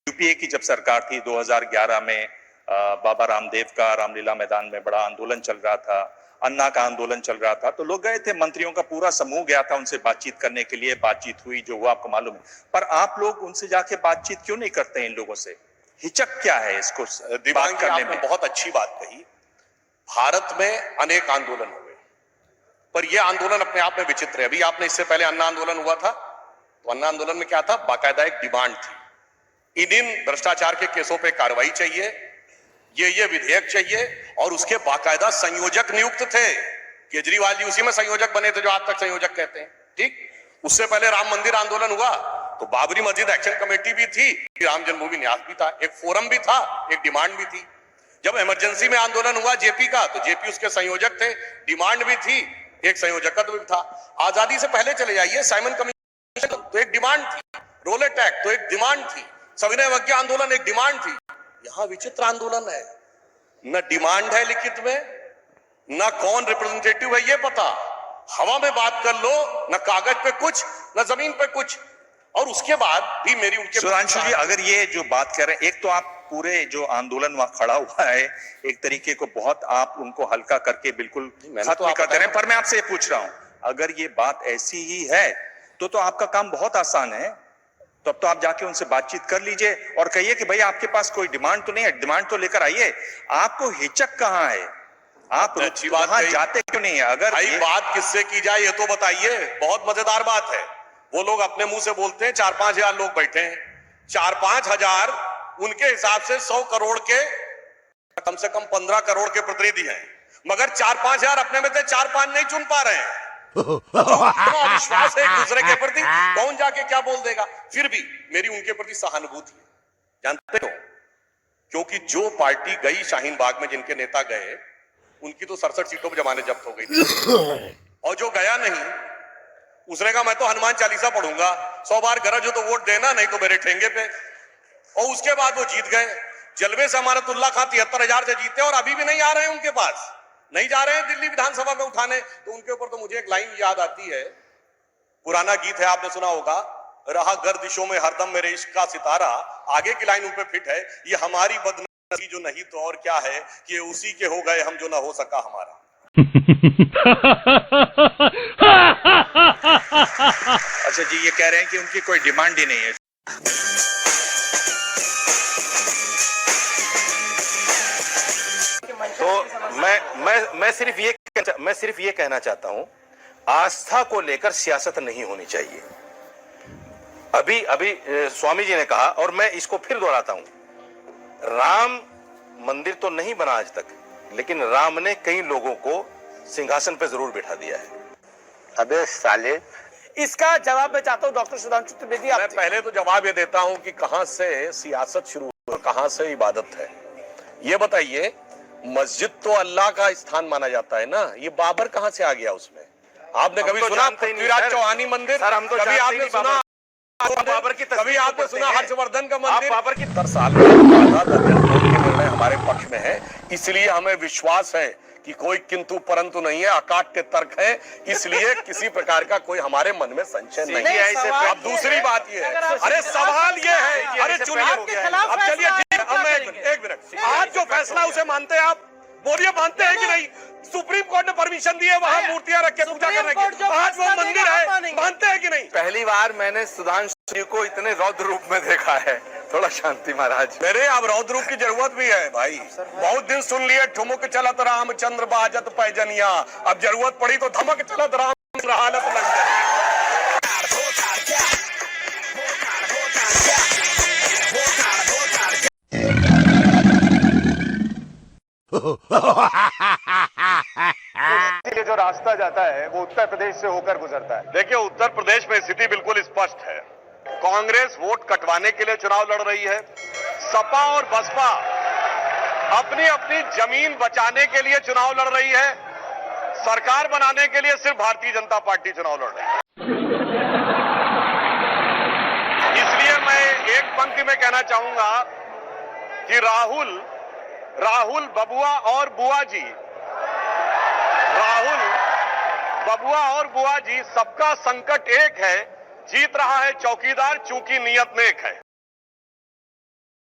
UPA की जब सरकार थी 2011 में बाबा रामदेव का रामलीला मैदान में बड़ा आंदोलन चल रहा था, अन्ना का आंदोलन चल रहा था, तो लोग गए थे, मंत्रियों का पूरा समूह गया था उनसे बातचीत करने के लिए। बातचीत हुई, जो हुआ आपको मालूम है। पर आप लोग उनसे जाके बातचीत क्यों नहीं करते हैं? इन लोगों से हिचक क्या है इसको बात करने में? बहुत अच्छी बात कही। भारत में अनेक आंदोलन हुए, पर यह आंदोलन अपने आप में विचित्र है। अभी आपने इससे पहले अन्ना आंदोलन हुआ था, तो अन्ना आंदोलन में क्या था? बाकायदा एक डिमांड थी, इन भ्रष्टाचार के केसों पे कार्रवाई चाहिए, ये विधेयक चाहिए, और उसके बाकायदा संयोजक नियुक्त थे। केजरीवाल जी उसी में संयोजक बने थे जो आज तक संयोजक कहते हैं। ठीक, उससे पहले राम मंदिर आंदोलन हुआ तो बाबरी मस्जिद एक्शन कमेटी भी थी, राम जन्मभूमि न्यास भी था, एक फोरम भी था, एक डिमांड भी थी। जब इमरजेंसी में आंदोलन हुआ जेपी का, तो जेपी उसके संयोजक थे, डिमांड भी थी, एक संयोजकत्व भी था। आजादी से पहले चले जाइए, साइमन कमीशन तो एक डिमांड थी, रोलेट एक्ट तो एक डिमांड थी, सविनय अवज्ञा आंदोलन एक डिमांड थी। यहां विचित्र आंदोलन है, न डिमांड है लिखित में, न कौन रिप्रेजेंटेटिव है ये पता। हवा में बात कर लो, न कागज पे कुछ, न जमीन पे कुछ। और उसके बाद भी मेरी उनके सुधांशु जी, अगर ये जो बात कर रहे हैं, एक तो आप पूरे जो आंदोलन वहां खड़ा हुआ है, एक तरीके को बहुत आप उनको हल्का करके बिल्कुल खत्म कर दे रहे हैं। पर मैं आपसे ये पूछ रहा हूं, अगर ये बात ऐसी ही है तो आपका काम बहुत आसान है। तो अब तो आप जाके उनसे बातचीत कर लीजिए और कहिए कि भाई आपके पास कोई डिमांड तो नहीं है, डिमांड तो लेकर आइए। आपको हिचक कहां है? आप वहां जाते क्यों नहीं है? अगर भाई बात किससे की जाए ये तो बताइए। बहुत मजेदार बात है, वो लोग अपने मुंह से बोलते हैं 4-5 हजार लोग बैठे हैं, 4-5 हजार उनके हिसाब से 100 करोड़ के कम से कम 15 करोड़ के प्रतिनिधि हैं, मगर 4-5 हजार अपने में से 4-5 नहीं चुन पा रहे हैं। इतना विश्वास है एक दूसरे के प्रति, कौन जाके क्या बोल देगा। फिर भी मेरी उनके प्रति सहानुभूति है, जानते हो, क्योंकि जो पार्टी गई शाहीन बाग में, जिनके नेता गए, उनकी तो 67 सीटों पर जमानत जब्त हो गई थी। और जो गया नहीं, उसने कहा मैं तो हनुमान चालीसा पढ़ूंगा, 100 बार गरज हो तो वोट देना, नहीं तो मेरे ठेंगे पे। और उसके बाद वो जीत गए। जलवे से अमानतुल्लाह खां 73 हजार से जीते और अभी भी नहीं आ रहे हैं, उनके पास नहीं जा रहे हैं दिल्ली विधानसभा में उठाने। तो उनके ऊपर तो मुझे एक लाइन याद आती है, पुराना गीत है, आपने सुना होगा, रहा गर्दिशों में हरदम मेरे इश्क का सितारा। आगे की लाइन उन पे फिट है, ये हमारी बदनसीबी जो नहीं तो और क्या है, कि उसी के हो गए हम जो ना हो सका हमारा। अच्छा जी, ये कह रहे हैं कि उनकी कोई डिमांड ही नहीं है। तो मैं सिर्फ ये कहना चाहता हूं, आस्था को लेकर सियासत नहीं होनी चाहिए। अभी स्वामी जी ने कहा, और मैं इसको फिर दोहराता हूं, राम मंदिर तो नहीं बना आज तक, लेकिन राम ने कई लोगों को सिंहासन पे जरूर बिठा दिया है। अबे साले, इसका जवाब मैं चाहता हूं डॉक्टर सुधांशु त्रिवेदी। मैं पहले तो जवाब ये देता हूं कि कहां से सियासत शुरू हुई और कहां से इबादत है। ये बताइए, मस्जिद तो अल्लाह का स्थान माना जाता है ना, ये बाबर कहां से आ गया उसमें? आपने कभी सुना पृथ्वीराज चौहानी मंदिर? सर, हम तो कभी आपने सुना बाबर की? कभी आपने सुना हर्षवर्धन का मंदिर? बाबर की 70 साल में आधा दर्जन वोट के निर्णय हमारे पक्ष में है, इसलिए हमें विश्वास है कि कोई किंतु परंतु नहीं है, अकाट्य तर्क है, इसलिए किसी प्रकार का कोई हमारे मन में संशय नहीं है। अब दूसरी बात ये है, अरे सवाल ये है, अरे चुनिए, अब चलिए ठीक है, अब एक मिनट, आज जो फैसला उसे मानते हैं आप? बोलिए, मानते हैं कि नहीं? सुप्रीम कोर्ट ने परमिशन दी है वहां मूर्तियां रख के पूजा करने की, आज वो मंदिर है, मानते हैं कि नहीं? पहली बार मैंने सुधांशु जी को इतने रौद्र रूप में देखा है। थोड़ा शांति महाराज। मेरे अब रौद्र रूप की जरूरत भी है भाई। बहुत दिन सुन लिए ठुमुक चलत रामचंद्र बाजत पैजनिया, अब जरूरत पड़ी तो धमक चलत राम हालत लंजनिया। ये जो रास्ता जाता है वो उत्तर प्रदेश से होकर गुजरता है। देखिए, उत्तर प्रदेश में स्थिति बिल्कुल स्पष्ट है। कांग्रेस वोट कटवाने के लिए चुनाव लड़ रही है, सपा और बसपा अपनी अपनी जमीन बचाने के लिए चुनाव लड़ रही है, सरकार बनाने के लिए सिर्फ भारतीय जनता पार्टी चुनाव लड़ रही है। इसलिए मैं एक पंक्ति में कहना चाहूंगा कि राहुल बबुआ और बुआ जी, राहुल बबुआ और बुआ जी, सबका संकट एक है, जीत रहा है चौकीदार, चूंकि नियत नेक है।